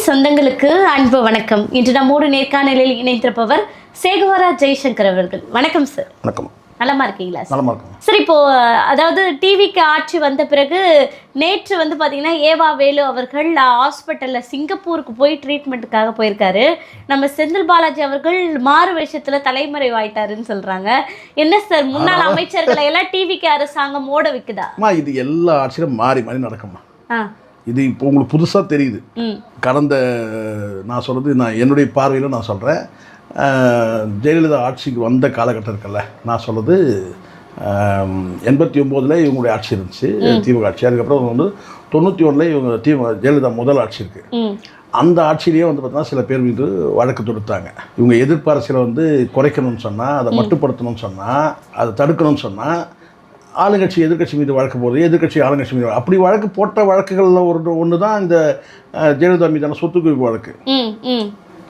சொந்தங்களுக்கு அன்பு வணக்கம். இன்று நம்மோடு நேர்காணலில் இணைந்திருப்பவர் சேகுவரா ஜெய்சங்கர் அவர்கள். வணக்கம் சார். வணக்கம். நலமா இருக்கீங்களா? நலமா இருக்கும் சார். இப்போ அதாவது டிவிக்கு ஆட்சி வந்த பிறகு நேற்று பார்த்தீங்கன்னா ஏவா வேலு அவர்கள் ஹாஸ்பிட்டலில் சிங்கப்பூருக்கு போய் ட்ரீட்மெண்ட்டுக்காக போயிருக்காரு. நம்ம செந்தில் பாலாஜி அவர்கள் மாறு வேஷத்தில் தலைமறைவாயிட்டாருன்னு சொல்கிறாங்க. என்ன சார், முன்னாள் அமைச்சர்களை எல்லாம் டிவிக்கு அரசாங்கம் ஓட வைக்குதா? இது எல்லா ஆட்சியிலும் மாறி மாறி நடக்குமா? இது இப்போ உங்களுக்கு புதுசாக தெரியுது. கடந்த நான் சொல்கிறது, நான் என்னுடைய பார்வையில் நான் சொல்கிறேன், ஜெயலலிதா ஆட்சிக்கு வந்த காலகட்டம் இருக்குல்ல, நான் சொல்கிறது 89 இவங்களுடைய ஆட்சி இருந்துச்சு, திமுக ஆட்சி. அதுக்கப்புறம் 91 இவங்க ஜெயலலிதா முதல் ஆட்சி இருக்குது. அந்த ஆட்சியிலேயே பார்த்தீங்கன்னா சில பேர் மீது வழக்கு தொடுத்தாங்க. இவங்க எதிர்ப்பு அரசியலை குறைக்கணும்னு சொன்னால், அதை மட்டுப்படுத்தணும்னு சொன்னால், அதை தடுக்கணும்னு சொன்னால், ஆளுங்கட்சி எதிர்கட்சி மீது வழக்கு போடுறது, எதிர்கட்சி ஆளுங்கட்சி மீது அப்படி வழக்கு போட்ட வழக்குகளில் ஒன்று தான் இந்த ஜெயலலிதா மீதான சொத்து குவிப்பு வழக்கு.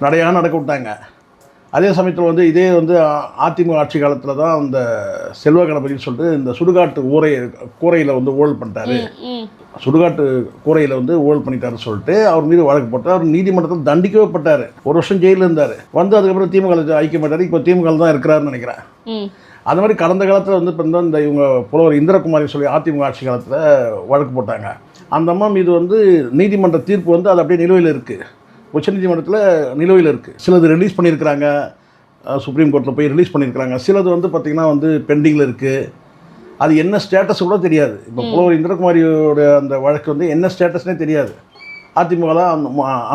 நடையாக நடக்க விட்டாங்க. அதே சமயத்தில் இதே அதிமுக ஆட்சி காலத்தில் தான் அந்த செல்வ கணபதினு சொல்லிட்டு இந்த சுடுகாட்டு கூரையில் ஊழல் பண்ணிட்டாரு, சுடுகாட்டு கூரையில் ஊழல் பண்ணிட்டாருன்னு சொல்லிட்டு அவர் மீது வழக்கு போட்டு அவர் நீதிமன்றத்தில் தண்டிக்கவே பட்டார். 1 வருஷம் ஜெயிலில் இருந்தார். அதுக்கப்புறம் திமுக ஐக்கியப்பட்டார். இப்போ திமுக தான் இருக்கிறாருன்னு நினைக்கிறேன். அது மாதிரி கடந்த காலத்தில் இப்போ இந்த இவங்க புலவர் இந்திரகுமாரி சொல்லி அதிமுக ஆட்சி காலத்தில் வழக்கு போட்டாங்க. அந்த அம்மா மீது நீதிமன்ற தீர்ப்பு அது அப்படியே நிலுவையில் இருக்குது, உச்சநீதிமன்றத்தில் நிலுவையில் இருக்குது. சிலது ரிலீஸ் பண்ணியிருக்கிறாங்க, சுப்ரீம் கோர்ட்டில் போய் ரிலீஸ் பண்ணியிருக்கிறாங்க. சிலது பார்த்திங்கன்னா பெண்டிங்கில் இருக்குது. அது என்ன ஸ்டேட்டஸ் கூட தெரியாது. இப்போ புலவர் இந்திரகுமாரியோட அந்த வழக்கு என்ன ஸ்டேட்டஸ்னே தெரியாது. அதிமுகவில்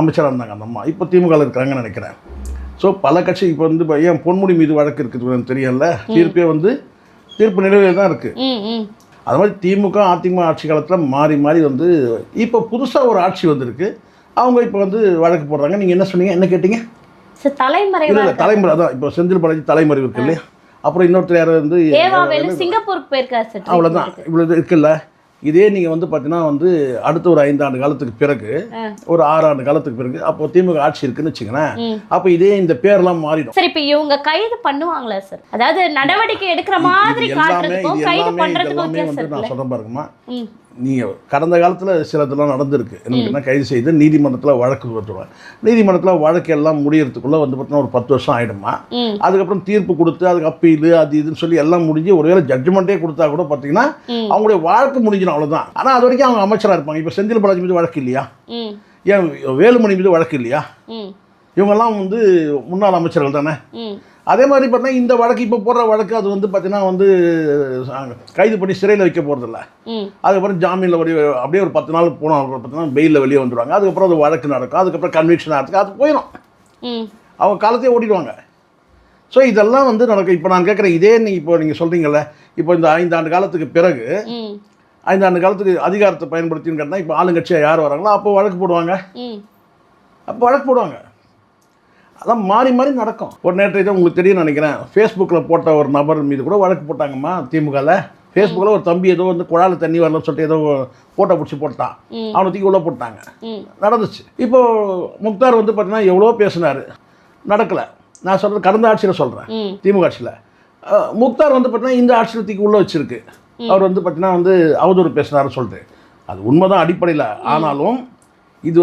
அமைச்சராக இருந்தாங்க அந்த அம்மா, இப்போ திமுகவில் இருக்கிறாங்கன்னு நினைக்கிறேன். ஸோ பல கட்சி இப்போ ஏன் பொன்முடி மீது வழக்கு இருக்குது தெரியல, தீர்ப்பே தீர்ப்பு நிலையில் தான் இருக்குது. அது மாதிரி திமுக அதிமுக ஆட்சி காலத்தில் மாறி மாறி இப்போ புதுசாக ஒரு ஆட்சி வந்திருக்கு. அவங்க இப்போ வழக்கு போடுறாங்க. நீங்கள் என்ன சொன்னீங்க, என்ன கேட்டீங்க? தலைமுறை அதான் இப்போ செந்தில் பாலாஜி தலைமறை இருக்கு இல்லையா, அப்புறம் இன்னொருத்தர் யார் சிங்கப்பூருக்கு போயிருக்காரு. அவ்வளோதான், இவ்வளோ இருக்குல்ல. இதே நீங்கள் பார்த்தீங்கன்னா அடுத்த ஒரு 5 ஆண்டு காலத்துக்கு பிறகு, ஒரு 6 ஆண்டு காலத்துக்கு பிறகு, அப்போ திமுக ஆட்சி இருக்குன்னு வச்சுக்கோங்களேன், அப்போ இதே இந்த பேர்லாம் மாறிடும். சரி, இப்போ இவங்க கைது பண்ணுவாங்களா சார்? அதாவது நடவடிக்கை எடுக்கிற மாதிரி காட்டுறதுக்கும் கைது பண்றதுக்கும் வித்தியாசம் நான் சொல்றேன் பாருங்கம்மா. நீங்கள் கடந்த காலத்தில் சிலதெல்லாம் நடந்திருக்கு. என்ன கைது செய்து நீதிமன்றத்தில் வழக்கு போட்டுருவாங்க. நீதிமன்றத்தில் வழக்கு எல்லாம் முடியறதுக்குள்ளே பார்த்தீங்கன்னா ஒரு 10 வருஷம் ஆகிடுமா. அதுக்கப்புறம் தீர்ப்பு கொடுத்து அதுக்கு அப்பீல் அது இதுன்னு சொல்லி எல்லாம் முடிஞ்சு ஒருவேளை ஜட்ஜ்மெண்ட்டே கொடுத்தா கூட பார்த்தீங்கன்னா அவங்களுடைய வழக்கு முடிஞ்சிடும், அவ்வளோதான். ஆனால் அது வரைக்கும் அவங்க அமைச்சராக இருப்பாங்க. இப்போ செந்தில் பாலாஜி மீது வழக்கு இல்லையா, ஏன் வேலுமணி மீது வழக்கு இல்லையா, இவங்கெல்லாம் முன்னாள் அமைச்சர்கள் தானே. அதே மாதிரி பார்த்தீங்கன்னா இந்த வழக்கு இப்போ போடுற வழக்கு அது பார்த்தீங்கன்னா கைது பண்ணி சிறையில் வைக்க போகிறதில்ல. அதுக்கப்புறம் ஜாமீனில் அப்படியே ஒரு 10 நாள் போனால் பார்த்தீங்கன்னா பெயிலில் வெளியே வந்துடுவாங்க. அதுக்கப்புறம் அது வழக்கு நடக்கும். அதுக்கப்புறம் கன்விக்ஷன் ஆகிறதுக்கு அது போயிடும், அவங்க காலத்தையே ஓடிடுவாங்க. ஸோ இதெல்லாம் நடக்கும். இப்போ நான் கேட்குறேன், இதே நீங்கள் சொல்கிறீங்கல்ல, இப்போ இந்த 5 ஆண்டு காலத்துக்கு பிறகு 5 ஆண்டு காலத்துக்கு அதிகாரத்தை பயன்படுத்தின்னு கேட்டால் இப்போ ஆளுங்கட்சியாக யார் வராங்களோ அப்போ வழக்கு போடுவாங்க. அதான் மாறி மாறி நடக்கும். ஒரு நேற்று இதை உங்களுக்கு தெரியும் நினைக்கிறேன், ஃபேஸ்புக்கில் போட்ட ஒரு நபர் மீது கூட வழக்கு போட்டாங்கம்மா திமுகவில். ஃபேஸ்புக்கில் ஒரு தம்பி ஏதோ குழாயில் தண்ணி வரலன்னு சொல்லிட்டு ஏதோ போட்டோ பிடிச்சி போட்டான், அவனை தூக்கி உள்ளே போட்டாங்க, நடந்துச்சு. இப்போது முக்தார் பார்த்தீங்கன்னா எவ்வளோ பேசினார், நடக்கலை. நான் சொல்கிறது கடந்த ஆட்சியில் சொல்கிறேன், திமுக ஆட்சியில். முக்தார் பார்த்தீங்கன்னா இந்த ஆட்சியில் தூக்கி உள்ளே வச்சுருக்கு. அவர் பார்த்தீங்கன்னா அவதூறு பேசினார்னு சொல்லிட்டு அது உண்மைதான் அடிப்படையில். ஆனாலும் இது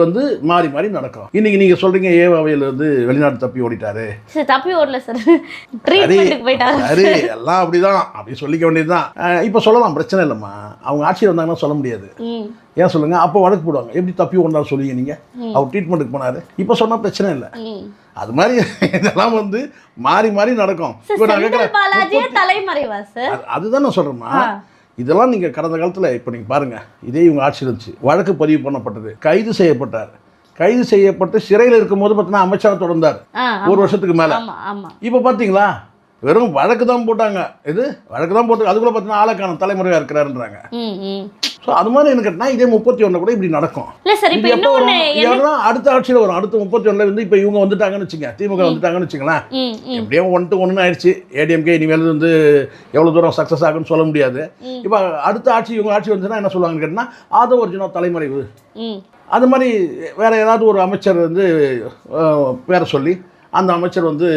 மாறி மாறி நடக்கும். இன்னைக்கு நீங்க சொல்றீங்க ஏவாவையில் வெளிநாடு தப்பி ஓடிட்டாரு. தப்பி ஓடல சார், ட்ரீட்மென்ட்க்கு போயிட்டாரு. சரி, எல்லாம் அப்படிதான், அப்படி சொல்லிக்க வேண்டியதுதான். இப்போ சொல்லலாம், பிரச்சனை இல்லைம்மா. அவங்க ஆட்சியில் வந்தாங்கன்னா சொல்ல முடியாது. ஏன் சொல்லுங்க, அப்போ வழக்கு போடுவாங்க. எப்படி தப்பி ஓடினார் சொல்லுவீங்க நீங்க? அவர் ட்ரீட்மெண்ட்டுக்கு போனாரு, இப்போ சொன்னா பிரச்சனை இல்லை. அது மாதிரி இதெல்லாம் மாறி மாறி நடக்கும். இப்போ நான் கேட்குறேன், அதுதான் நான் சொல்றேம்மா. இதெல்லாம் நீங்கள் கடந்த காலத்தில் இப்போ நீங்கள் பாருங்கள், இதே இவங்க ஆட்சி இருந்துச்சு, வழக்கு பதிவு பண்ணப்பட்டது, கைது செய்யப்பட்டார். கைது செய்யப்பட்டு சிறையில் இருக்கும்போது பார்த்தீங்கன்னா அமைச்சராக தொடர்ந்தார் 1 வருஷத்துக்கு மேலே. இப்போ பார்த்தீங்களா, வெறும் வழக்கு தான் போட்டாங்க. இது வழக்கு தான் போட்டு அதுக்குள்ளே பார்த்தீங்கன்னா ஆளக்கான தலைமுறையாக இருக்கிறாருன்றாங்க. ஸோ அது மாதிரி என்ன கேட்டால் இதே 31 கூட இப்படி நடக்கும். அடுத்த ஆட்சியில் வரும். அடுத்த 31 இப்போ இவங்க வந்துட்டாங்கன்னு வச்சுங்க, திமுக வந்துட்டாங்கன்னு வச்சுங்களேன், எப்படியோ 1-1 ஆயிடுச்சு. ஏடிஎம்கே இனிமேல் எவ்வளோ தூரம் சக்ஸஸ் ஆகுன்னு சொல்ல முடியாது. இப்போ அடுத்த ஆட்சி இவங்க ஆட்சி வந்துச்சுன்னா என்ன சொல்லுவாங்கன்னு கேட்டால் ஆதவ அர்ஜுனா தலைமறைவு, அது மாதிரி வேறு ஏதாவது ஒரு அமைச்சர் பேரை சொல்லி அந்த அமைச்சர் வந்து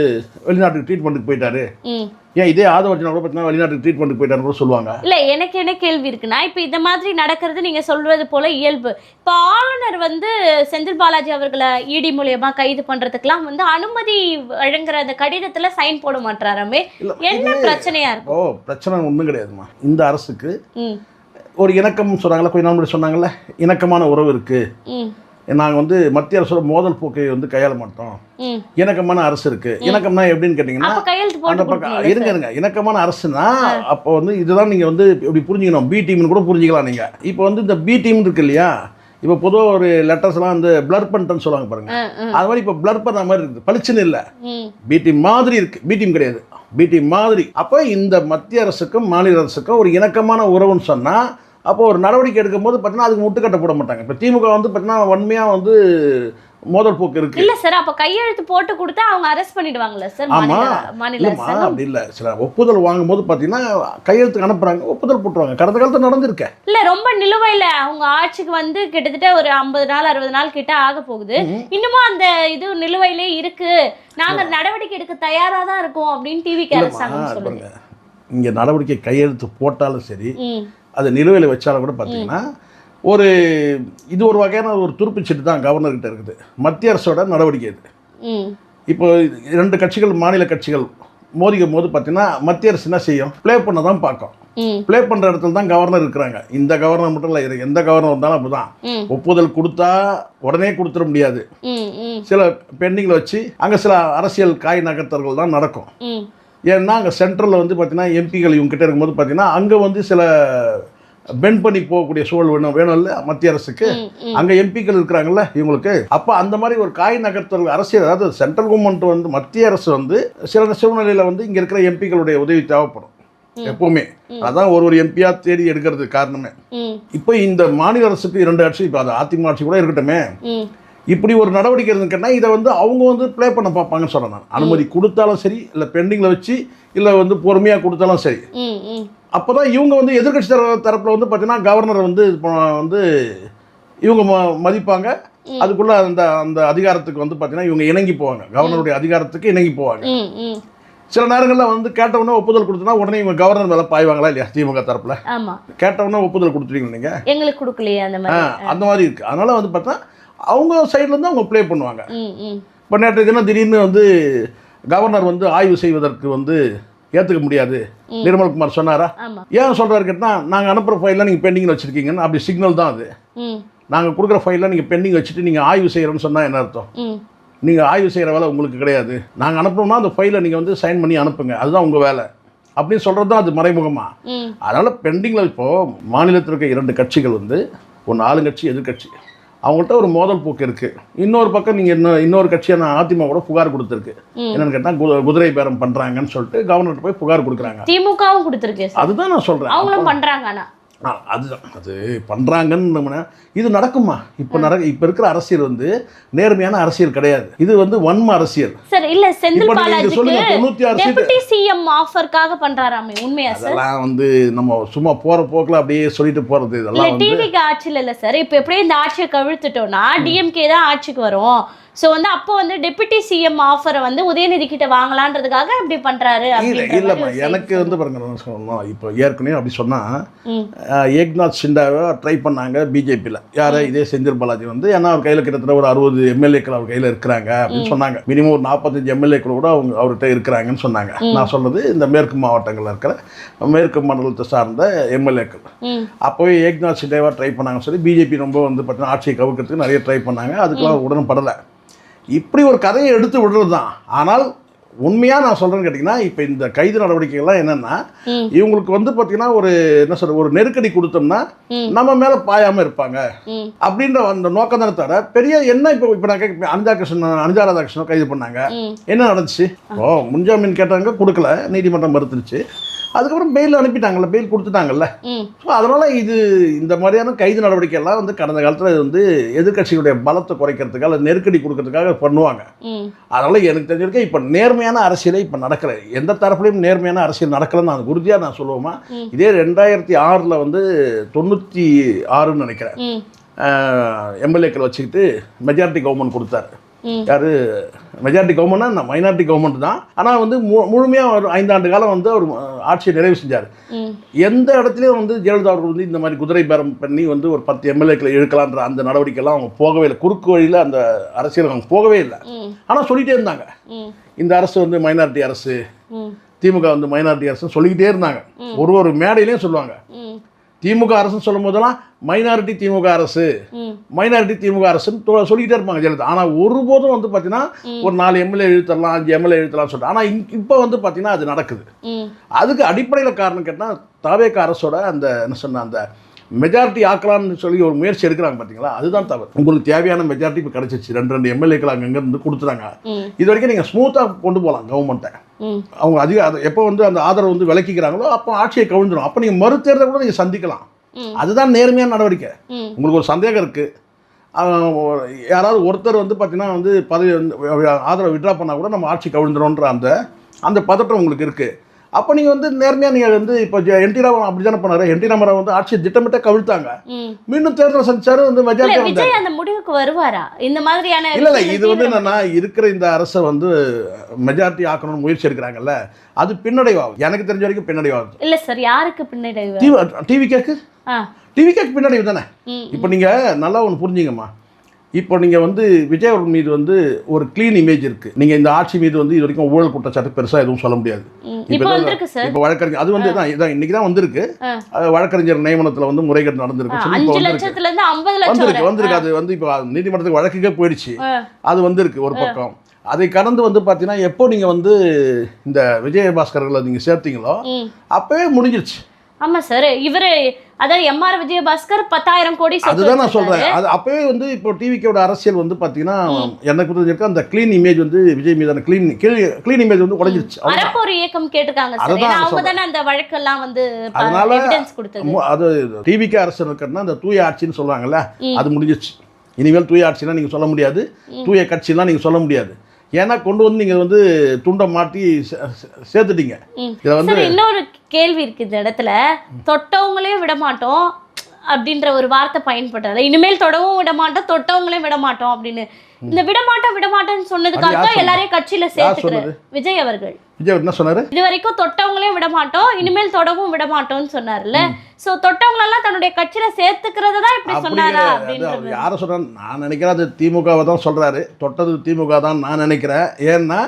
வெளிநாட்டுக்கு ட்ரீட்மெண்ட்டுக்கு போயிட்டாரு, ஏன் இதே ஆதவர்ஜனா கூட பார்த்தீங்கன்னா வெளிநாட்டுக்கு ட்ரீட்மெண்ட்டுக்கு போயிட்டாருன்னு கூட சொல்லுவாங்க. இல்லை, எனக்கு என்ன கேள்வி இருக்குன்னா, இப்போ இந்த மாதிரி நடக்கிறது நீங்கள் சொல்வது போல இயல்பு. இப்போ ஆளுநர் வந்து செந்தில் பாலாஜி அவர்களை இடி மூலியமாக கைது பண்ணுறதுக்கெல்லாம் வந்து அனுமதி வழங்குற அந்த கடிதத்தில் சைன் போட மாட்டாராமே, என்ன பிரச்சனையா இருக்கும்? பிரச்சனை ஒன்றும் கிடையாதுமா. இந்த அரசுக்கு ஒரு இணக்கம் சொல்கிறாங்களா, கொஞ்ச நாள் முன்னாடி சொன்னாங்கல்ல, இணக்கமான உறவு இருக்குது, நாங்கள் வந்து மத்திய அரசோட மோதல் போக்கை வந்து கையாள மாட்டோம், இணக்கமான அரசு இருக்கு. இணக்கம்னா எப்படின்னு கேட்டிங்கன்னா, அந்த பக்கம் இருங்க, இணக்கமான அரசுனா அப்போ வந்து இதுதான் நீங்கள் வந்து இப்படி புரிஞ்சுக்கணும். பி டீம்னு கூட புரிஞ்சுக்கலாம் நீங்கள். இப்போ வந்து இந்த பி டீம் இருக்கு இல்லையா, இப்போ பொதுவாக ஒரு லெட்டர்ஸ்லாம் வந்து பிளர் பண்ணிட்டேன்னு சொல்லுவாங்க பாருங்க, அது மாதிரி இப்போ பிளர் பண்ண மாதிரி இருக்குது, பளிச்சுன்னு இல்லை, பி டீம் மாதிரி இருக்குது, பி டீம் கிடையாது, பி டீம் மாதிரி. அப்போ இந்த மத்திய அரசுக்கும் மாநில அரசுக்கும் ஒரு இணக்கமான உறவுன்னு சொன்னால், அப்போ ஒரு நடவடிக்கை எடுக்கும்போது பார்த்தீங்கன்னா அதுக்கு முட்டுக்கட்டை போட மாட்டாங்க. இப்போ திமுக வந்து பார்த்தீங்கன்னா வன்மையாக வந்து மோதல் போக்கு இருக்கு. இல்ல சார், அப்ப கையெழுத்து போட்டு கொடுத்தா அவங்க அரெஸ்ட் பண்ணிடுவாங்கல்ல சார்? மாநில அப்படி இல்லை, சில ஒப்புதல் வாங்கும்போது பார்த்தீங்கன்னா கையெழுத்துக்கு அனுப்புறாங்க, ஒப்புதல் போட்டுருவாங்க. கடந்த காலத்தில் நடந்திருக்கேன். இல்ல, ரொம்ப நிலுவையில் அவங்க ஆட்சிக்கு வந்து கிட்டத்தட்ட ஒரு 50 நாள் 60 நாள் கிட்ட ஆக போகுது, இன்னமும் அந்த இது நிலுவையிலே இருக்கு, நாங்க நடவடிக்கை எடுக்க தயாரா தான் இருக்கோம் அப்படின்னு டிவிக்கு அரசாங்கம் சொல்லுங்க. இங்க நடவடிக்கை கையெழுத்து போட்டாலும் சரி, அது நிலுவையில் வச்சாலும் கூட பார்த்தீங்கன்னா இது ஒரு வகையான ஒரு துருப்புச்சீட்டு தான் கவர்னர்கிட்ட இருக்குது. மத்திய அரசோட நடவடிக்கை இது. இப்போ 2 கட்சிகள், மாநில கட்சிகள் மோதிக்கும் போது பார்த்தீங்கன்னா மத்திய அரசு என்ன செய்யும், ப்ளே பண்ண தான் பார்க்கும். ப்ளே பண்ணுற இடத்துல தான் கவர்னர் இருக்கிறாங்க. இந்த கவர்னர் மட்டும் இல்லை, எந்த கவர்னர் வந்தாலும் அப்படிதான். ஒப்புதல் கொடுத்தா உடனே கொடுத்துட முடியாது, சில பெண்டிங்கில் வச்சு அங்கே சில அரசியல் காய் நகர்த்தல்கள் தான் நடக்கும். ஏன்னா அங்கே சென்ட்ரலில் வந்து பார்த்தீங்கன்னா எம்பிகள் இவங்க கிட்ட இருக்கும்போது பார்த்தீங்கன்னா அங்கே வந்து சில பெண்ட் பண்ணி போகக்கூடிய சூழல் வேணும் இல்லை மத்திய அரசுக்கு, அங்கே எம்பிக்கள் இருக்கிறாங்கல்ல இவங்களுக்கு. அப்போ அந்த மாதிரி ஒரு காய் நகர்த்தல் அரசியல், அதாவது சென்ட்ரல் கவர்மெண்ட் வந்து மத்திய அரசு வந்து சில சூழ்நிலையில் வந்து இங்கே இருக்கிற எம்பிக்களுடைய உதவி தேவைப்படும் எப்பவுமே. அதான் ஒரு எம்பியா தேடி எடுக்கிறது காரணமே. இப்போ இந்த மாநில அரசுக்கு 2 ஆட்சி, இப்போ அது அதிமுக ஆட்சி கூட இருக்கட்டுமே, இப்படி ஒரு நடவடிக்கை இருந்துன்னா இதை வந்து அவங்க வந்து ப்ளே பண்ண பார்ப்பாங்கன்னு சொல்கிறேன் நான். அனுமதி கொடுத்தாலும் சரி, இல்லை பெண்டிங்கில் வச்சு, இல்லை வந்து பொறுமையாக கொடுத்தாலும் சரி. அப்போ தான் இவங்க வந்து எதிர்கட்சி தரப்பில் வந்து பார்த்தீங்கன்னா கவர்னரை வந்து இவங்க மதிப்பாங்க. அதுக்குள்ளே அந்த அதிகாரத்துக்கு வந்து பார்த்தீங்கன்னா இவங்க இணங்கி போவாங்க, கவர்னருடைய அதிகாரத்துக்கு இணங்கி போவாங்க. சில நேரங்களில் வந்து கேட்டவுடனே ஒப்புதல் கொடுத்தனா உடனே இவங்க கவர்னர் மேலே பாய்வாங்களா இல்லையா? திமுக தரப்பில் கேட்டவுடனே ஒப்புதல் கொடுத்துருவீங்க நீங்கள், எங்களுக்கு கொடுக்கலையே, அந்த மாதிரி இருக்குது. அதனால் வந்து பார்த்தா அவங்க சைட்லேருந்து அவங்க ப்ளே பண்ணுவாங்க. இப்போ நேற்று தினம் திடீர்னு வந்து கவர்னர் வந்து ஆய்வு செய்வதற்கு வந்து ஏற்றுக்க முடியாது நிர்மல்குமார் சொன்னாரா? ஏன் சொல்கிறாரு கேட்டால், நாங்கள் அனுப்புகிற ஃபைலில் நீங்கள் பெண்டிங்கில் வச்சுருக்கீங்கன்னு அப்படி சிக்னல் தான் அது. நாங்கள் கொடுக்குற ஃபைலில் நீங்கள் பெண்டிங் வச்சுட்டு நீங்கள் ஆய்வு செய்கிறோன்னு சொன்னால் என்ன அர்த்தம்? நீங்கள் ஆய்வு செய்கிற வேலை உங்களுக்கு கிடையாது, நாங்கள் அனுப்பணும்னா அந்த ஃபைலை நீங்கள் வந்து சைன் பண்ணி அனுப்புங்க, அதுதான் உங்கள் வேலை அப்படின்னு சொல்கிறது தான் அது மறைமுகமாக. அதனால் பெண்டிங்கில் இப்போது மாநிலத்தில் இருக்க 2 கட்சிகள் வந்து ஒன்று ஆளுங்கட்சி, எதிர்கட்சி, அவங்கள்ட்ட ஒரு மோதல் போக்கு இருக்குது. இன்னொரு பக்கம் நீங்கள் இன்னொரு கட்சியான அதிமுக கூட புகார் கொடுத்துருக்கு. என்னன்னு கேட்டால் குதிரை பேரம் பண்ணுறாங்கன்னு சொல்லிட்டு கவர்னர்கிட்ட போய் புகார் கொடுக்குறாங்க. திமுகவும் கொடுத்துருக்கு. அதுதான் நான் சொல்கிறேன், அவங்களும் பண்ணுறாங்க. அதுதான் அது பண்ணுறாங்கன்னு. இது நடக்குமா? இப்போ இருக்கிற அரசியல் வந்து நேர்மையான அரசியல் கிடையாது, இது வந்து வன்ம அரசியல். சார் இல்ல, செந்தில் பாலாஜிக்கு டெபுட்டி சிஎம் ஆஃபர்க்காக பண்றாராமே, உண்மையா சார்? அதெல்லாம் வந்து நம்ம சும்மா போற போக்குல அப்படியே சொல்லிட்டு போறது. இதெல்லாம் டிவிக்கு ஆட்சியில் இல்லை சார். இப்போ எப்படியே இந்த ஆட்சியை கவிழ்த்துட்டோம்னா டிஎம்கே தான் ஆட்சிக்கு வரும். ஸோ வந்து அப்போ வந்து டெபுட்டி சிஎம் ஆஃபரை வந்து உதயநிதி கிட்ட வாங்கலான்றதுக்காக இப்படி பண்றாரு. இல்லைம்மா, எனக்கு வந்து பாருங்க, இப்போ ஏற்கனவே அப்படி சொன்னால் ஏக்நாத் ஷிண்டாவை ட்ரை பண்ணாங்க பிஜேபியில். யார்? இதே செந்தில் பாலாஜி வந்து, ஏன்னா அவர் கையில் கிட்டத்தட்ட ஒரு 60 எம்எல்ஏக்கள் அவர் கையில் இருக்கிறாங்க அப்படின்னு சொன்னாங்க. மினிமம் ஒரு 45 எம்எல்ஏக்கள் கூட அவர்கிட்ட இருக்கிறாங்கன்னு சொன்னாங்க. நான் சொல்கிறது இந்த மேற்கு மாவட்டங்களில் இருக்கிற மேற்கு மண்டலத்தை சார்ந்த எம்எல்ஏக்கள். அப்போவே ஏக்நாத் ஷிண்டாவை ட்ரை பண்ணாங்கன்னு சொல்லி பிஜேபி ரொம்ப வந்து பார்த்தீங்கன்னா ஆட்சியை கவுக்கிறதுக்கு நிறைய ட்ரை பண்ணாங்க. அதுக்கெல்லாம் உடன்படலை. இப்படி ஒரு கதையை எடுத்து விடுறது தான். ஆனால் உண்மையாக நான் சொல்கிறேன்னு கேட்டிங்கன்னா, இப்போ இந்த கைது நடவடிக்கைகள்லாம் என்னென்னா, இவங்களுக்கு வந்து பார்த்தீங்கன்னா ஒரு நெருக்கடி கொடுத்தோம்னா நம்ம மேலே பாயாமல் இருப்பாங்க அப்படின்ற அந்த நோக்கம் தானே தவிர பெரிய என்ன. இப்போ நான் கேட்க, அனிதா ராதாகிருஷ்ணன் கைது பண்ணாங்க, என்ன நடந்துச்சு? முன்ஜாமீன் கேட்டாங்க, கொடுக்கல, நீதிமன்றம் மறுத்துருச்சு. அதுக்கப்புறம் பெயில் அனுப்பிட்டாங்கல்ல, பெயில் கொடுத்துட்டாங்கல்ல. ஸோ அதனால் இந்த மாதிரியான கைது நடவடிக்கைலாம் வந்து கடந்த காலத்தில் வந்து எதிர்கட்சிகளுடைய பலத்தை குறைக்கிறதுக்காக அல்லது நெருக்கடி கொடுக்கறதுக்காக பண்ணுவாங்க. அதனால் எனக்கு தெரிஞ்சிருக்கேன், இப்போ நேர்மையான அரசியலே இப்போ நடக்கலை, எந்த தரப்புலையும் நேர்மையான அரசியல் நடக்கலைன்னு நான் உறுதியாக நான் சொல்லுவோமா. இதே 2006 வந்து 96ன்னு நினைக்கிறேன் எம்எல்ஏக்கள் வச்சுக்கிட்டு மெஜாரிட்டி கவர்மெண்ட் கொடுத்தாரு. யார் மெஜாரிட்டி கவர்மெண்ட்னா மைனாரிட்டி கவர்மெண்ட் தான். ஆனால் வந்து முழுமையாக ஒரு 5 ஆண்டு காலம் வந்து அவர் ஆட்சியை நிறைவு செஞ்சார். எந்த இடத்துலையும் வந்து ஜெயலலிதா அவர்கள் வந்து இந்த மாதிரி குதிரை பேரம் பண்ணி வந்து ஒரு 10 எம்எல்ஏக்களை இழுக்கலான்ற அந்த நடவடிக்கைலாம் அவங்க போகவே இல்லை. குறுக்கு வழியில் அந்த அரசியல் அவங்க போகவே இல்லை. ஆனால் சொல்லிகிட்டே இருந்தாங்க, இந்த அரசு வந்து மைனாரிட்டி அரசு, திமுக வந்து மைனாரிட்டி அரசுன்னு சொல்லிக்கிட்டே இருந்தாங்க. ஒரு மேடையிலையும் சொல்லுவாங்க, திமுக அரசுன்னு சொல்லும் போதெல்லாம் மைனாரிட்டி திமுக அரசு, மைனாரிட்டி திமுக அரசுன்னு சொல்லிக்கிட்டே இருப்பாங்க ஜெயலலிதா. ஆனால் ஒருபோதும் வந்து பார்த்தீங்கன்னா ஒரு 4 எம்எல்ஏ இழுத்தரலாம், 5 எம்எல்ஏ இழுத்தலாம்னு சொல்லிட்டு. ஆனால் இப்போ வந்து பார்த்தீங்கன்னா அது நடக்குது. அதுக்கு அடிப்படையில் காரணம் கேட்டால் தாவேக அரசோட அந்த என்ன சொன்ன அந்த மெஜாரிட்டி ஆக்கலாம்னு சொல்லி ஒரு முயற்சி எடுக்கிறாங்க பார்த்தீங்களா, அதுதான் தவறு. உங்களுக்கு தேவையான மெஜாரிட்டி இப்போ கிடச்சிச்சு. 2 எம்எல்ஏக்கள் அங்கேருந்து கொடுத்துறாங்க. இது வரைக்கும் நீங்கள் ஸ்மூத்தாக கொண்டு போகலாம் கவர்மெண்ட்டை. அவங்க அது எப்போ வந்து அந்த ஆதரவு வந்து விலக்கிக்கிறாங்களோ அப்போ ஆட்சியை கவிழ்ந்துடும். அப்போ நீங்கள் மறுதேர்தலை கூட நீங்கள் சந்திக்கலாம். அதுதான் நேர்மையான நடவடிக்கை. உங்களுக்கு ஒரு சந்தேகம் இருக்குது, யாராவது ஒருத்தர் வந்து பார்த்தீங்கன்னா வந்து பதவி ஆதரவு விட்ரா பண்ணால் கூட நம்ம ஆட்சி கவிழ்ந்துடும்ன்ற அந்த பதட்டம் உங்களுக்கு இருக்குது. அப்போ நீங்கள் வந்து நேர்மையாக நீங்கள் வந்து இப்போ என்டி ராமராவ் அப்படி தானே பண்ணாரு. என்டி ராமராவ் வந்து ஆட்சியை திட்டமிட்ட கவிழ்த்தாங்க, மீண்டும் தேர்தல் சந்திச்சாரு, வந்து மெஜாரிட்டி விஜய் அந்த முடிவுக்கு வருவாரா இந்த மாதிரியான? இல்லை இது வந்து என்னன்னா இருக்கிற இந்த அரசை வந்து மெஜாரிட்டி ஆக்கணும்னு முயற்சி எடுக்கிறாங்கல்ல, அது பின்னடைவாகும். எனக்கு தெரிஞ்ச வரைக்கும் பின்னடைவாகும். இல்லை சார், யாருக்கு பின்னடைவு? டிவிகேக்கு பின்னடைவு தானே. இப்போ நீங்கள் நல்லா ஒன்று புரிஞ்சுங்கம்மா, இப்போ நீங்கள் வந்து விஜய் அவர்கள் மீது வந்து ஒரு க்ளீன் இமேஜ் இருக்குது. நீங்கள் இந்த ஆட்சி மீது வந்து இது வரைக்கும் ஊழல் குற்றச்சாட்டு பெருசாக எதுவும் சொல்ல முடியாது. இப்போ வழக்கறிஞர் அது வந்து இதான் இன்னைக்கு தான் வந்திருக்கு. வழக்கறிஞர் நியமனத்தில் வந்து முறைகேடு நடந்திருக்கு சொல்லி இப்போ வந்திருக்கு. அது வந்து இப்போ நீதிமன்றத்துக்கு வழக்குக்கே போயிடுச்சு. அது வந்திருக்கு ஒரு பக்கம். அதை கடந்து வந்து பார்த்தீங்கன்னா எப்போ நீங்கள் வந்து இந்த விஜயபாஸ்கர்களை நீங்கள் சேர்த்தீங்களோ அப்போவே முடிஞ்சிருச்சு. ஆமாம் சார், இவர் அதாவது எம்ஆர் விஜயபாஸ்கர் 10,000 கோடி. அதுதான் நான் சொல்கிறேன். அது அப்போவே வந்து இப்போ டிவிக்கோட அரசியல் வந்து பார்த்தீங்கன்னா எனக்கு புரிஞ்சிருக்கு, அந்த க்ளீன் இமேஜ் வந்து விஜய் மீதான க்ளீன் இமேஜ் வந்து உடைஞ்சிருச்சு. அரப்போர் இயக்கம் கேட்டிருக்காங்க சார், அவங்க தானே அந்த வழக்கெல்லாம் வந்து எவிடன்ஸ் கொடுத்தது. அது டிவிக்கு அரசு இருக்கிறதுனா அந்த தூய ஆட்சின்னு சொல்லுவாங்கல்ல, அது முடிஞ்சிருச்சு. இனிமேல் தூய ஆட்சிலாம் நீங்கள் சொல்ல முடியாது, தூய கட்சிலாம் நீங்கள் சொல்ல முடியாது. ஏன்னா கொண்டு வந்து நீங்கள் வந்து துண்டை மாட்டி சேர்த்துட்டீங்க. இதை வந்து இன்னொரு கேள்வி இருக்குது இந்த இடத்துல, தொட்டவங்களே விட மாட்டோம் அப்படின்ற ஒரு வார்த்தை பயன்படுறாரு. இனிமேல் தொடவும் விட மாட்டோம், தொட்டவங்களையும் விட மாட்டோம் அப்படின்னு. இந்த விடமாட்டோம்னு சொன்னதுக்காக எல்லாரையும் கட்சியில சேர்த்துக்கிறாரு விஜய் அவர்கள். விஜய் என்ன சொன்னாரு? இது வரைக்கும் தொட்டவங்களையும் விட மாட்டோம், இனிமேல் தொடவும் விட மாட்டோம்னு சொன்னார்ல. சோ தொட்டவங்களெல்லாம் தன்னுடைய கட்சியில சேர்த்துக்கிறதா இப்படி சொன்னாரா அப்படின்னு யாரை சொல்றேன் நான் நினைக்கிறேன். அது திமுகவை தான் சொல்றாரு, தொட்டது திமுக தான் நான் நினைக்கிறேன். ஏன்னா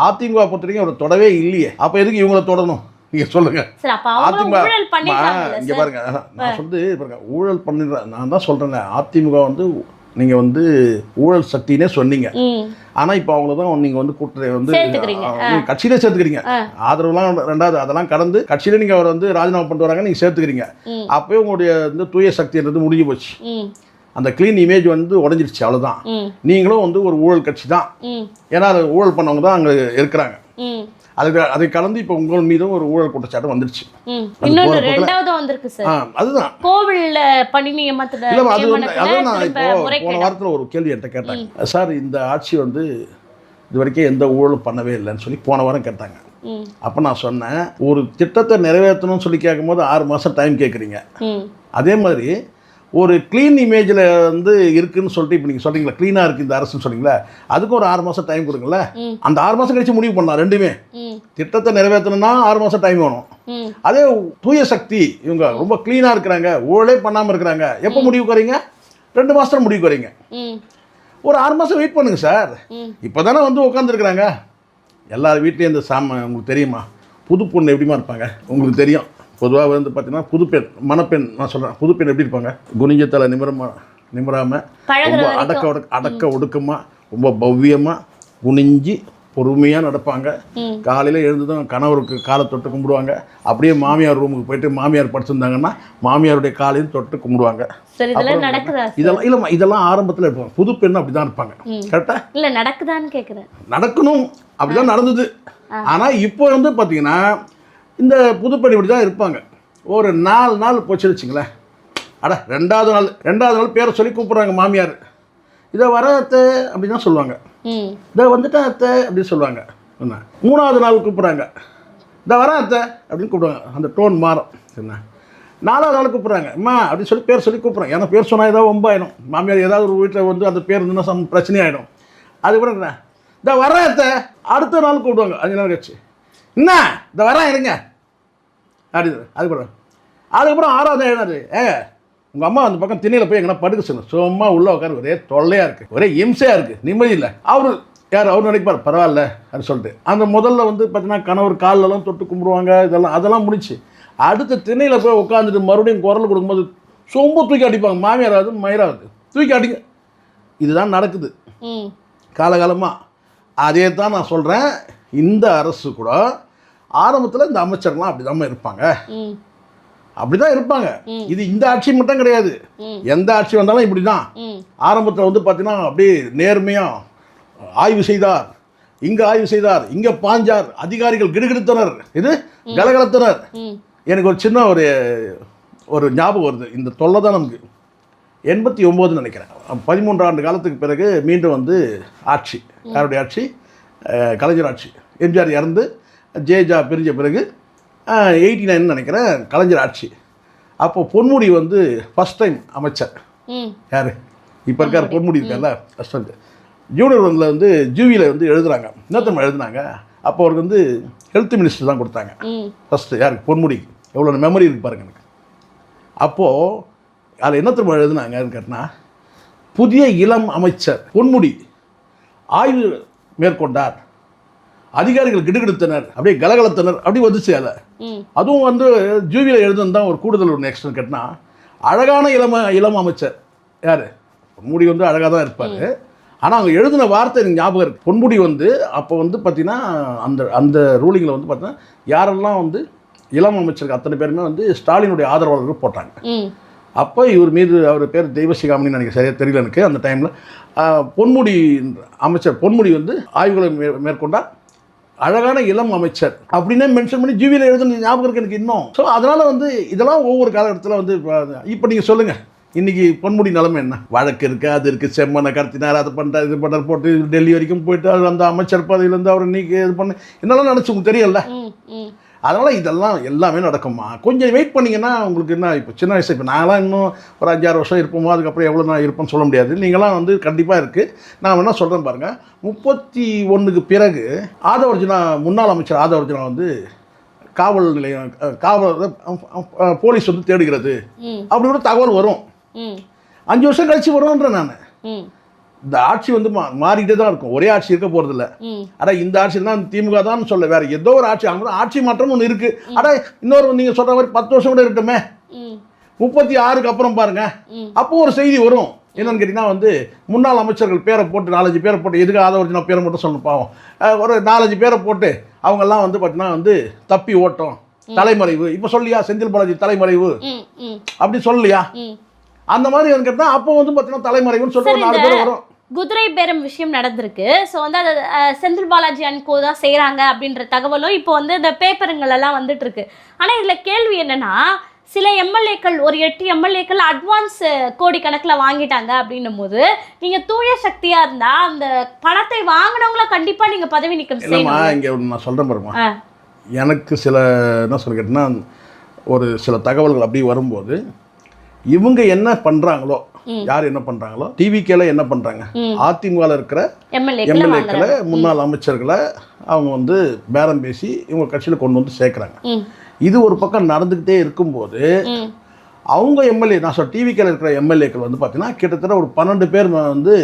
அதிமுக பொறுத்த வரைக்கும் அவர் தொடவே இல்லையே, அப்ப எதுக்கு இவங்களை தொடரணும் நீங்க சொல்லுங்க. இங்க பாருங்க, நான் சொல்றது பாருங்க, ஊழல் பண்ணிடுற நான் தான் சொல்றேன். அதிமுக வந்து நீங்க வந்து ஊழல் சக்தினே சொன்னீங்க. ஆனா இப்ப அவங்கள தான் நீங்க வந்து கூட்டத்தை வந்து கட்சியிலே சேர்த்துக்கிறீங்க. ஆதரவுலாம் ரெண்டாவது, அதெல்லாம் கடந்து கட்சியில நீங்க அவர் வந்து ராஜினாமா பண்ணிட்டு வராங்க, நீங்க சேர்த்துக்கிறீங்க. அப்பவே உங்களுடைய இந்த தூய சக்தின்றது முடிஞ்சு போச்சு. அந்த க்ளீன் இமேஜ் வந்து உடஞ்சிருச்சு, அவ்வளவுதான். நீங்களும் வந்து ஒரு ஊழல் கட்சி தான். ஏன்னா அது ஊழல் பண்ணவங்க தான் அங்க இருக்கிறாங்க. அதை கலந்து இப்ப உங்கள் மீதும் ஒரு ஊழல் குற்றச்சாட்டு வந்துருச்சு. அதுதான் கோவில்ல பணி நியமனத்துல. அதான் இப்போ போன வாரத்தில் ஒரு கேள்வி என்கிட்ட கேட்டாங்க, சார் இந்த ஆட்சி வந்து இது வரைக்கும் எந்த ஊழலும் பண்ணவே இல்லைன்னு சொல்லி போன வாரம் கேட்டாங்க. அப்போ நான் சொன்னேன், ஒரு திட்டத்தை நிறைவேற்றணும்னு சொல்லி கேட்கும்போது 6 மாதம் டைம் கேட்குறீங்க. அதே மாதிரி ஒரு க்ளீன் இமேஜில் வந்து இருக்குன்னு சொல்லிட்டு இப்போ நீங்கள் சொல்கிறீங்களா, க்ளீனாக இருக்குது இந்த அரசுன்னு சொன்னீங்களா, அதுக்கும் ஒரு 6 மாதம் டைம் கொடுங்கள. அந்த 6 மாதம் கழிச்சு முடிவு பண்ணலாம். ரெண்டுமே திட்டத்தை நிறைவேற்றணும்னா 6 மாதம் டைம் வேணும். அதே தூய சக்தி இவங்க ரொம்ப க்ளீனாக இருக்கிறாங்க, ஊழலே பண்ணாமல் இருக்கிறாங்க, எப்போ முடிவுக்கு வரீங்க? 2 மாதத்தில் முடிவுக்கு வரீங்க. ஒரு 6 மாதம் வெயிட் பண்ணுங்க சார். இப்போ தானே வந்து உட்காந்துருக்குறாங்க. எல்லார் வீட்லேயும் இந்த உங்களுக்கு தெரியுமா, புது பொண்ணு எப்படிமா இருப்பாங்க உங்களுக்கு தெரியும். பொதுவாக வந்து பார்த்தீங்கன்னா புதுப்பெண் மணப்பெண், நான் சொல்கிறேன், புதுப்பெண் எப்படி இருப்பாங்க? குனிஞ்சத்தலை நிமிராமல் ரொம்ப அடக்க ஒடுக்கமாக ரொம்ப பவ்யமாக குனிஞ்சு பொறுமையாக நடப்பாங்க. காலையில் எழுந்ததும் கணவருக்கு காலை தொட்டு கும்பிடுவாங்க. அப்படியே மாமியார் ரூமுக்கு போயிட்டு மாமியார் படுத்திருந்தாங்கன்னா மாமியாருடைய காலையும் தொட்டு கும்பிடுவாங்க. இதெல்லாம் இல்லைம்மா, இதெல்லாம் ஆரம்பத்தில் இருப்பாங்க. புது பெண் அப்படி தான் இருப்பாங்க. கரெக்டாக இல்லை? நடக்குதான்னு கேட்குறேன். நடக்கணும், அப்படி தான் நடந்தது. ஆனால் இப்போ வந்து பார்த்தீங்கன்னா இந்த புதுப்பெண் இப்படி தான் இருப்பாங்க. ஒரு 4 நாள் போச்சுன்னு வச்சுங்களேன், ரெண்டாவது நாள் பேரை சொல்லி கூப்பிட்றாங்க மாமியார். இதை வர அத்தை அப்படி தான் சொல்லுவாங்க. இதை வந்துட்டா அத்தை அப்படின்னு சொல்லுவாங்க. 3வது நாள் கூப்பிட்றாங்க, இதை வர அத்தை அப்படின்னு கூப்பிடுவாங்க. அந்த டோன் மாறும். என்ன 4வது நாள் கூப்பிட்றாங்க அம்மா அப்படின்னு சொல்லி பேர் சொல்லி கூப்பிட்றாங்க. ஏன்னா பேர் சொன்னால் ஏதாவது வம்பாயிடும். மாமியார் ஏதாவது ஒரு வீட்டில் வந்து அந்த பேர் இருந்துன்னா பிரச்சனையாயிடும். அதுக்கப்புறம் என்ன இந்த வரேன் அடுத்த நாள் கூப்பிடுவாங்க 5 நாள் கழிச்சு, என்ன இந்த வரேன் இருங்க அப்படி. அதுக்கப்புறம் 6வது 7வது உங்கள் அம்மா அந்த பக்கம் திண்ணையில் போய் எங்கன்னா படுக்க சொல்லணும். சும்மா உள்ளே உட்காரு, ஒரே தொல்லையாக இருக்குது, ஒரே இம்சையாக இருக்குது, நிம்மதி இல்லை. அவர் நினைப்பார் பரவாயில்ல அப்படின்னு சொல்லிட்டு. அந்த முதல்ல வந்து பார்த்தீங்கன்னா கணவர் காலெல்லாம் தொட்டு கும்பிடுவாங்க, அதெல்லாம் முடிச்சு அடுத்த திண்ணையில் போய் உட்காந்துட்டு மறுபடியும் குரல் கொடுக்கும்போது சொம்பு தூக்கி அடிப்பாங்க. மாமியாராவது மயிராவது தூக்கி அடிங்க. இதுதான் நடக்குது காலகாலமாக. அதே தான் நான் சொல்கிறேன், இந்த அரசு கூட ஆரம்பத்தில் இந்த அமைச்சர்லாம் அப்படி தான் இருப்பாங்க, அப்படிதான் இருப்பாங்க. இது இந்த ஆட்சி மட்டும் கிடையாது, எந்த ஆட்சி வந்தாலும் இப்படி தான். ஆரம்பத்தில் வந்து பார்த்தீங்கன்னா அப்படியே நேர்மையாக ஆய்வு செய்தார், இங்கே ஆய்வு செய்தார், இங்கே பாஞ்சார், அதிகாரிகள் கிடுகிடுத்தனர், இது கலகலத்தனர். எனக்கு ஒரு சின்ன ஒரு ஞாபகம் வருது. இந்த தொல்லை தான் நமக்கு 89 நினைக்கிறேன். 13 ஆண்டு காலத்துக்கு பிறகு மீண்டும் வந்து ஆட்சி, யாருடைய ஆட்சி? கலைஞர் ஆட்சி. எம்ஜிஆர் இறந்து ஜேஜா பிரிஞ்ச பிறகு 89 நினைக்கிறேன் கலைஞர் ஆட்சி. அப்போ பொன்முடி வந்து ஃபஸ்ட் டைம் அமைச்சர். யார் இப்போ இருக்கார்? பொன்முடி இருக்கார்ல, ஃபஸ்ட் டைம் ஜூனியர் ஒன்றில் வந்து ஜூவியில் வந்து எழுதுறாங்க. இன்னொருத்தம் எழுதுனாங்க. அப்போ அவருக்கு வந்து ஹெல்த் மினிஸ்டர் தான் கொடுத்தாங்க ஃபஸ்ட்டு. யாருக்கு? பொன்முடி. எவ்வளோ மெமரி இருக்கு பாருங்க எனக்கு. அப்போது அதில் என்ன திரும்ப எழுதுனாங்கன்னு கேட்டால், புதிய இளம் அமைச்சர் பொன்முடி ஆய்வு மேற்கொண்டார், அதிகாரிகள் கிடுகிடுத்தனர், அப்படியே கலகலத்தனர், அப்படி வந்துச்சு. அதுவும் வந்து ஜூவியில் எழுதுன்னு தான் ஒரு கூடுதல் ஒன்று எக்ஸ்ட்ரா கேட்டால், அழகான இளம் அமைச்சர். யார்? பொன்முடி வந்து அழகாக தான் இருப்பார். ஆனால் அவங்க எழுதின வார்த்தை எனக்கு ஞாபகம் இருக்குது. பொன்முடி வந்து அப்போ வந்து பார்த்திங்கன்னா அந்த ரூலிங்கில் வந்து பார்த்தீங்கன்னா யாரெல்லாம் வந்து இளம் அமைச்சருக்கு அத்தனை பேருமே வந்து ஸ்டாலினுடைய ஆதரவாளர்கள் போட்டாங்க. அப்போ இவர் மீது அவர் பேர் தெய்வசிகாமணின்னு நினைக்கிறேன், சரியாக தெரியல எனக்கு. அந்த டைமில் பொன்முடி அமைச்சர் பொன்முடி வந்து ஆய்வுகளை மேற்கொண்டார், அழகான இளம் அமைச்சர் அப்படின்னே மென்ஷன் பண்ணி ஜிவியில் எழுதுன ஞாபகம் இருக்குது எனக்கு இன்னும். ஸோ அதனால் வந்து இதெல்லாம் ஒவ்வொரு காலகட்டத்தில் வந்து இப்போ நீங்கள் சொல்லுங்கள், இன்றைக்கி பொன்முடி நிலைமை என்ன? வழக்கு இருக்குது, அது இருக்குது, செம்மனை கடத்தினார், அது பண்ணுறார், இது பண்ணுறார், போட்டு டெல்லி வரைக்கும் போயிட்டு அந்த அமைச்சர் பதவியிலேருந்து அவர் நீக்கி இது பண்ண என்னெல்லாம் நினச்சி உங்களுக்கு தெரியல. அதனால் இதெல்லாம் எல்லாமே நடக்குமா? கொஞ்சம் வெயிட் பண்ணிங்கன்னா உங்களுக்கு என்ன, இப்போ சின்ன வயசு, இப்போ நாங்களாம் இன்னும் ஒரு 5-6 வருஷம் இருப்போமோ, அதுக்கப்புறம் எவ்வளோ நான் இருப்போம்னு சொல்ல முடியாது. நீங்களாம் வந்து கண்டிப்பாக இருக்குது. நான் என்ன சொல்கிறேன் பாருங்கள், 31க்கு பிறகு ஆதவர்ஜுனா, முன்னாள் அமைச்சர் ஆதவர்ஜுனா வந்து காவல் நிலையம் போலீஸ் வந்து தேடுகிறது அப்படி கூட தகவல் வரும். 5 வருஷம் கழிச்சு வரும்ன்ற நான். இந்த ஆட்சி வந்து மாறிக்கிட்டே தான் இருக்கும், ஒரே ஆட்சி இருக்க போகிறது இல்லை. ஆனால் இந்த ஆட்சி தான் திமுக தான் சொல்ல, வேற ஏதோ ஒரு ஆட்சி, அவங்க ஆட்சி மாற்றம் ஒன்று இருக்குது. ஆனால் இன்னொரு நீங்கள் சொல்கிற மாதிரி 10 வருஷம் கூட இருக்கட்டுமே, 36க்கு அப்புறம் பாருங்க, அப்போ ஒரு செய்தி வரும். என்னன்னு கேட்டிங்கன்னா வந்து முன்னாள் அமைச்சர்கள் பேரை போட்டு 4-5 பேரை போட்டு, எதுக்கு ஆதவர்ஜுனா பேரை மட்டும் சொல்லணும் பாவம், ஒரு 4-5 பேரை போட்டு அவங்கெல்லாம் வந்து பார்த்தீங்கன்னா வந்து தப்பி ஓட்டம், தலைமறைவு. இப்போ சொல்லியா செந்தில் பாலாஜி தலைமறைவு அப்படி சொல்லலையா? அந்த மாதிரி வந்து கேட்டால் அப்போ வந்து பார்த்தீங்கன்னா தலைமறைவுன்னு சொல்லிட்டு 4 பேர் வரும். குதிரை பேரம் விஷயம் நடந்திருக்கு. ஸோ வந்து அதை செந்தில் பாலாஜி அன்கோ தான் செய்கிறாங்க அப்படின்ற தகவலும் இப்போ வந்து இந்த பேப்பருங்கள் எல்லாம் வந்துட்டு இருக்கு. ஆனால் இதில் கேள்வி என்னன்னா, சில எம்எல்ஏக்கள் ஒரு 8 எம்எல்ஏக்கள் அட்வான்ஸ் கோடிக்கணக்கில் வாங்கிட்டாங்க அப்படின்னும் போது, நீங்கள் தூய சக்தியாக இருந்தால் அந்த பணத்தை வாங்கினவங்கள கண்டிப்பாக நீங்கள் பதவி நீக்கம் செய்யணும். இங்கே நான் சொல்கிறேன் பாருமா, எனக்கு சில என்ன சொல்ல கேட்டேன்னா, ஒரு சில தகவல்கள் அப்படி வரும்போது இவங்க என்ன பண்ணுறாங்களோ, யார் என்ன பண்ணுறாங்களோ, டிவிக்கேல என்ன பண்ணுறாங்க, அதிமுகவில் இருக்கிற எம்எல்ஏக்களை முன்னாள் அமைச்சர்களை அவங்க வந்து பேரம் பேசி இவங்க கட்சியில் கொண்டு வந்து சேர்க்குறாங்க. இது ஒரு பக்கம் நடந்துக்கிட்டே இருக்கும்போது அவங்க எம்எல்ஏ, நான் சொல்ல டிவிக்கேல இருக்கிற எம்எல்ஏக்கள் வந்து பார்த்தீங்கன்னா கிட்டத்தட்ட ஒரு 12 பேர் வந்து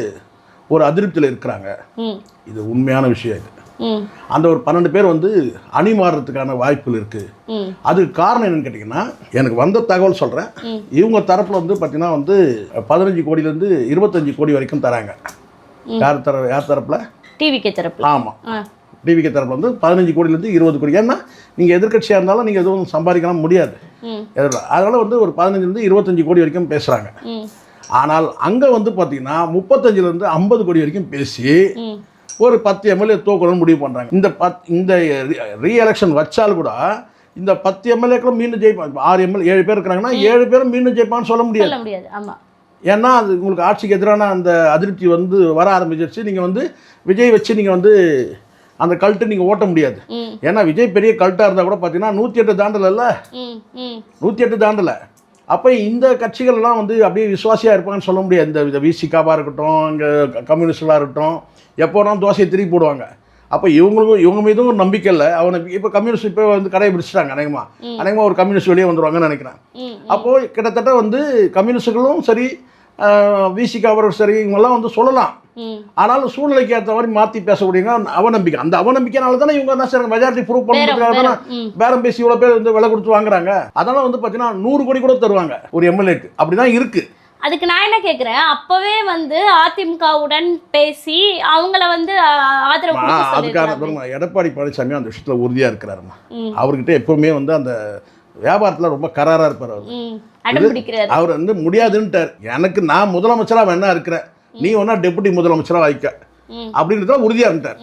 ஒரு அதிருப்தியில் இருக்கிறாங்க. இது உண்மையான விஷயம். இது அந்த ஒரு 12 பேர் வந்து அணி மாறுறதுக்கான வாய்ப்புகள் இருக்குது. அதுக்கு காரணம் என்னன்னு கேட்டிங்கன்னா, எனக்கு வந்த தகவல் சொல்கிறேன். இவங்க தரப்பில் வந்து பார்த்தீங்கன்னா வந்து 15 கோடியிலேருந்து 25 கோடி வரைக்கும் தராங்க. யார் தரப்பில்? டிவிகே தரப்பில். ஆமாம், டிவிகே தரப்பில் வந்து 15 கோடியிலேருந்து 20 கோடி. ஏன்னா நீங்கள் எதிர்கட்சியாக இருந்தாலும் நீங்கள் எதுவும் சம்பாதிக்கலாம் முடியாது. அதனால் வந்து ஒரு 15லேருந்து 25 கோடி வரைக்கும் பேசுகிறாங்க. ஆனால் அங்கே வந்து பார்த்தீங்கன்னா 35லேருந்து 50 கோடி வரைக்கும் பேசி ஒரு 10 எம்எல்ஏ தோக்கணும்னு முடிவு பண்ணுறாங்க. இந்த ரீஎலெக்ஷன் வச்சால் கூட இந்த 10 எம்எல்ஏக்களும் மீண்டும் ஜெயிப்பாங்க. 6 எம்எல்ஏ 7 பேர் இருக்கிறாங்கன்னா 7 பேரும் மீண்டும் ஜெயிப்பான்னு சொல்ல முடியாது. ஆமாம், ஏன்னா அது உங்களுக்கு ஆட்சிக்கு எதிரான அந்த அதிருப்தி வந்து வர ஆரம்பிச்சிருச்சு. நீங்கள் வந்து விஜய் வச்சு நீங்கள் வந்து அந்த கல்ட்டு நீங்கள் ஓட்ட முடியாது. ஏன்னா விஜய் பெரிய கல்ட்டாக இருந்தால் கூட பார்த்தீங்கன்னா 108 தாண்டல, 108 தாண்டலை. அப்போ இந்த கட்சிகள்லாம் வந்து அப்படியே விசுவாசியாக இருப்பாங்கன்னு சொல்ல முடியாது. இந்த விசிகாவாக இருக்கட்டும், இங்கே கம்யூனிஸ்டாக இருக்கட்டும், எப்போனா தோசையை திருப்பி போடுவாங்க. அப்போ இவங்க மீதும் ஒரு நம்பிக்கை இல்லை. அவனை இப்போ கம்யூனிஸ்ட் இப்போ வந்து கடையை பிடிச்சிட்டாங்க. அநேகமாக ஒரு கம்யூனிஸ்ட் வெளியே வந்துடுவாங்கன்னு நினைக்கிறேன். அப்போது கிட்டத்தட்ட வந்து கம்யூனிஸ்டுகளும் சரி, விசிகாவரும் சரி, இவங்கெல்லாம் வந்து சொல்லலாம். ஆனாலும் சூழ்நிலைக்கு ஏற்ற மாதிரி மாற்றி பேசக்கூடியவங்க அவநம்பிக்கை. அந்த அவநம்பிக்கைனால தானே இவங்க என்ன செய்றாங்க, மெஜாரிட்டி ப்ரூவ் பண்ணுறதுக்காக தானே பேரம் பேசி இவ்வளோ பேர் வந்து விலை கொடுத்து வாங்குறாங்க. அதனால் வந்து பார்த்தீங்கன்னா 100 கோடி கூட தருவாங்க ஒரு எம்எல்ஏக்கு. அப்படி தான் இருக்குது. அதுக்கு நான் என்ன கேட்குறேன், அப்பவே வந்து அதிமுகவுடன் பேசி அவங்கள வந்து ஆதரவு கொடுக்க அதுக்கான சொல்லிருக்காங்க. எடப்பாடி பழனிசாமி அந்த விஷயத்தில் உறுதியாக இருக்கிறாருமா. அவர்கிட்ட எப்பவுமே வந்து அந்த வியாபாரத்தில் ரொம்ப கராராக இருப்பார். அவர் வந்து முடியாதுன்ட்டார். எனக்கு நான் முதலமைச்சராக வேணா இருக்கிறேன், நீ வேணா டெபுட்டி முதலமைச்சராக வைக்க அப்படின்றத உறுதியாக இருந்துட்டார்.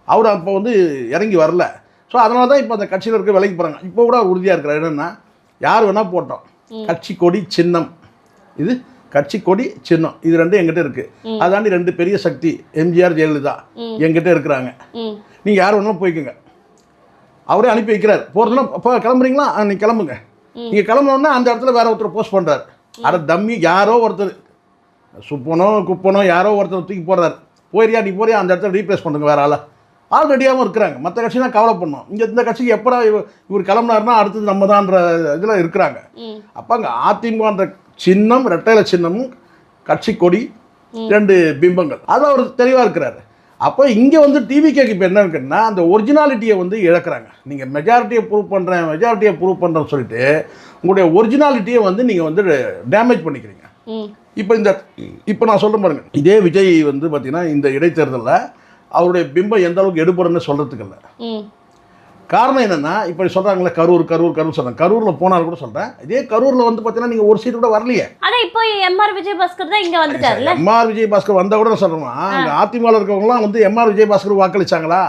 அவர் அப்போ வந்து இறங்கி வரல. ஸோ அதனால தான் இப்போ அந்த கட்சியில் இருக்க விலைக்கு போகிறாங்க. இப்போ கூட அவர் உறுதியாக இருக்கிறார். என்னென்னா, யார் வேணால் போட்டோம், கட்சி கொடி சின்னம், இது கட்சி கொடி சின்னம், இது ரெண்டும் எங்கிட்ட இருக்குது. அதாண்டி 2 பெரிய சக்தி எம்ஜிஆர் ஜெயலலிதா எங்கிட்ட இருக்கிறாங்க. நீங்கள் யார் வேணாலும் போய்க்குங்க. அவரே அனுப்பி வைக்கிறார். போகிறதுனா இப்போ கிளம்புறீங்களா, நீங்கள் கிளம்புங்க. நீங்கள் கிளம்புனோன்னா அந்த இடத்துல வேற ஒருத்தர் போஸ்ட் பண்ணுறாரு. அதை டம்மி யாரோ ஒருத்தர் சுப்பனோ குப்பனோ யாரோ ஒருத்தர் தூக்கி போடுறாரு. போயிரியா நீ போறியா, அந்த இடத்துல ரீப்ளேஸ் பண்ணுங்க வேற ஆல்ரெடியாகவும் இருக்கிறாங்க. மற்ற கட்சி தான் கவலை பண்ணோம். இங்கே இந்த கட்சிக்கு எப்படா இவர் கிளம்புனாருன்னா அடுத்தது நம்ம தான்ற இதில் இருக்கிறாங்க. அப்போ அங்கே அதிமுகன்ற சின்னம், ரெட்டையில சின்னமும், கட்சி கொடி, 2 பிம்பங்கள், அது அவர் தெளிவாக இருக்கிறாரு. அப்போ இங்கே வந்து டிவிகேக்கு இப்போ என்ன இருக்குன்னா, அந்த ஒரிஜினாலிட்டியை வந்து இழக்கிறாங்க. நீங்கள் மெஜாரிட்டியை ப்ரூவ் பண்ணுறேன்னு சொல்லிட்டு உங்களுடைய ஒரிஜினாலிட்டியை வந்து நீங்கள் வந்து டேமேஜ் பண்ணிக்கிறீங்க. இப்போ நான் சொல்கிறேன் பாருங்க, இதே விஜய் வந்து பார்த்தீங்கன்னா இந்த இடைத்தேர்தலில் அவருடைய பிம்பம் எந்த அளவுக்கு எடுபடுன்னு சொல்கிறதுக்கு இல்லை. காரணம் என்னென்னா, இப்போ சொல்கிறாங்களே கரூர் சொல்கிறாங்க. கரூரில் போனாலும் கூட சொல்கிறேன், இதே கரூரில் வந்து பார்த்தீங்கன்னா நீங்கள் ஒரு சீட்டு கூட வரலையே. ஆனால் இப்போ எம்ஆர் விஜயபாஸ்கர் தான் இங்கே வந்துட்டார்ல. எம்ஆர் விஜயபாஸ்கர் வந்தால் கூட சொல்கிறோமா, அங்கே அதிமுக இருக்கவங்களாம் வந்து எம்ஆர் விஜயபாஸ்கர் வாக்களிச்சாங்களா?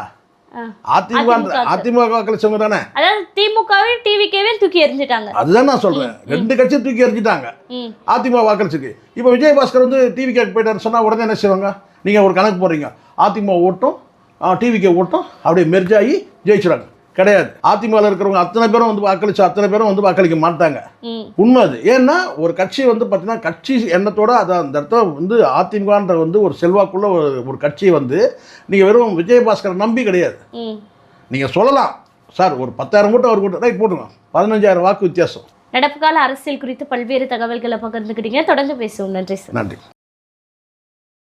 அதிமுக வாக்களிச்சவங்க தானே. அதாவது திமுகவே டிவிகேவே தூக்கி எறிஞ்சிட்டாங்க. அதுதான் நான் சொல்கிறேன், 2 கட்சியும் தூக்கி எறிஞ்சிட்டாங்க. அதிமுக வாக்களிச்சிருக்கு. இப்போ விஜயபாஸ்கர் வந்து டிவிகேக்கு போயிட்டாரு சொன்னால் உடனே என்ன செய்வாங்க? நீங்கள் ஒரு கணக்கு போடுறீங்க, அதிமுக ஓட்டும் டிவிகே ஓட்டும் அப்படியே மெர்ஜாகி ஜெயிச்சுறாங்க. கிடையாது. அதிமுகவில் இருக்கிறவங்க அத்தனை பேரும் வந்து வாக்களிக்க மாட்டாங்க. உண்மை அது. ஏன்னா ஒரு கட்சி வந்து பார்த்தீங்கன்னா கட்சி எண்ணத்தோட அந்த இடத்துல வந்து அதிமுகன்ற வந்து ஒரு செல்வாக்குள்ள ஒரு கட்சியை வந்து நீங்கள் வெறும் விஜயபாஸ்கரை நம்பி கிடையாது. நீங்கள் சொல்லலாம் சார் ஒரு 10,000 கூட்டம் ஒரு கூட்டம் ரைட் போட்டுங்க, 15,000 வாக்கு வித்தியாசம். நடப்பு கால அரசியல் குறித்து பல்வேறு தகவல்களை பகிர்ந்துக்கிட்டீங்க. தொடர்ந்து பேசுவோம். நன்றி சார். நன்றி.